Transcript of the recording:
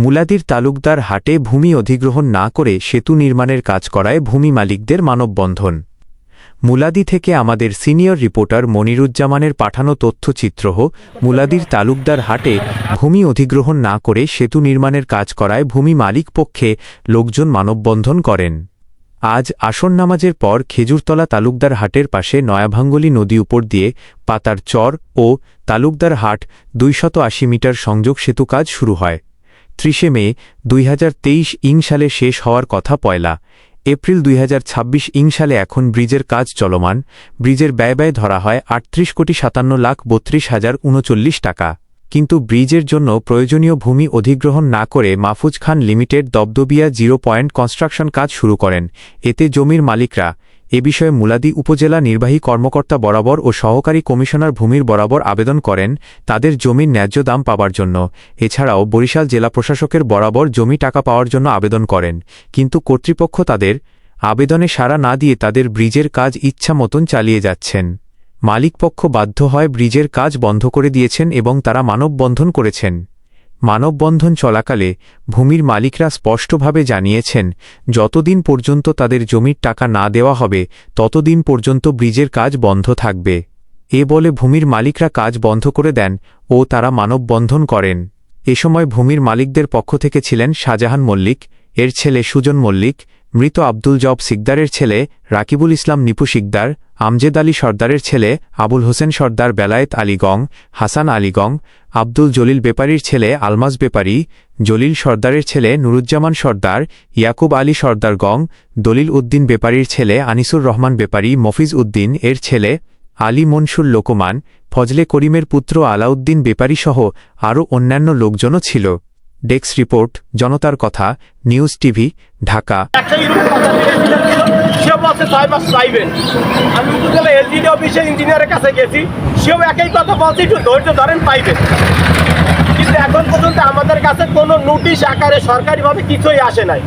মুলাদির তালুকদার হাটে ভূমি অধিগ্রহণ না করে সেতু নির্মাণের কাজ করায় ভূমি মালিকদের মানববন্ধন। মুলাদি থেকে আমাদের সিনিয়র রিপোর্টার মনিরুজ্জামানের পাঠানো তথ্যচিত্র। মুলাদির তালুকদার হাটে ভূমি অধিগ্রহণ না করে সেতু নির্মাণের কাজ করায় ভূমি মালিক পক্ষে লোকজন মানববন্ধন করেন। আজ আসর নামাজের পর খেজুরতলা তালুকদার হাটের পাশে নয়াভাঙ্গলী নদী উপর দিয়ে পাতার চর ও তালুকদার হাট 280 মিটার সংযোগ সেতু কাজ শুরু হয়। 30 মে 2023 সালে শেষ হওয়ার কথা। 1 এপ্রিল 2026 সালে এখন ব্রিজের কাজ চলমান। ব্রিজের ব্যয় ধরা হয় 38,57,32,039 টাকা। কিন্তু ব্রিজের জন্য প্রয়োজনীয় ভূমি অধিগ্রহণ না করে মাহফুজ খান লিমিটেড দবদবিয়া 0 পয়েন্ট কনস্ট্রাকশন কাজ শুরু করেন। এতে জমির মালিকরা এ বিষয়ে মুলাদি উপজেলা নির্বাহী কর্মকর্তা বরাবর ও সহকারী কমিশনার ভূমির বরাবর আবেদন করেন তাদের জমির ন্যায্য দাম পাবার জন্য। এছাড়াও বরিশাল জেলা প্রশাসকের বরাবর জমি টাকা পাওয়ার জন্য আবেদন করেন, কিন্তু কর্তৃপক্ষ তাদের আবেদনে সাড়া না দিয়ে তাদের ব্রিজের কাজ ইচ্ছা মতন চালিয়ে যাচ্ছেন। মালিকপক্ষ বাধ্য হয় ব্রিজের কাজ বন্ধ করে দিয়েছেন এবং তারা মানববন্ধন করেছেন। মানববন্ধন চলাকালে ভূমির মালিকরা স্পষ্টভাবে জানিয়েছেন যতদিন পর্যন্ত তাদের জমির টাকা না দেওয়া হবে ততদিন পর্যন্ত ব্রিজের কাজ বন্ধ থাকবে। এ বলে ভূমির মালিকরা কাজ বন্ধ করে দেন ও তারা মানববন্ধন করেন। এ সময় ভূমির মালিকদের পক্ষ থেকে ছিলেন শাহজাহান মল্লিক, এর ছেলে সুজন মল্লিক, মৃত আব্দুল জব সিকদারের ছেলে রাকিবুল ইসলাম নিপু সিকদার, আমজেদ আলী সর্দারের ছেলে আবুল হোসেন সর্দার, বেলায়েত আলী গং, হাসান আলী গং, আব্দুল জলিল বেপারীর ছেলে আলমাজ বেপারী, জলিল সর্দারের ছেলে নুরুজ্জামান সর্দার, ইয়াকুব আলী সর্দার গং, দলিল উদ্দিন বেপারীর ছেলে আনিসুর রহমান বেপারী, মফিজ উদ্দিন এর ছেলে আলী মনসুর লোকমান, ফজলে করিমের পুত্র আলাউদ্দিন বেপারী সহ আরও অন্যান্য লোকজনও ছিল। ডেস্ক রিপোর্ট, জনতার কথা, নিউজ টিভি, ঢাকা। আমি এলজিডি অফিসে ইঞ্জিনিয়ারের কাছে গেছি, সেও একই কথা বলছে, একটু ধৈর্য ধরেন পাইবেন। কিন্তু এখন পর্যন্ত আমাদের কাছে কোনো নোটিশ আকারে সরকারিভাবে কিছুই আসে নাই।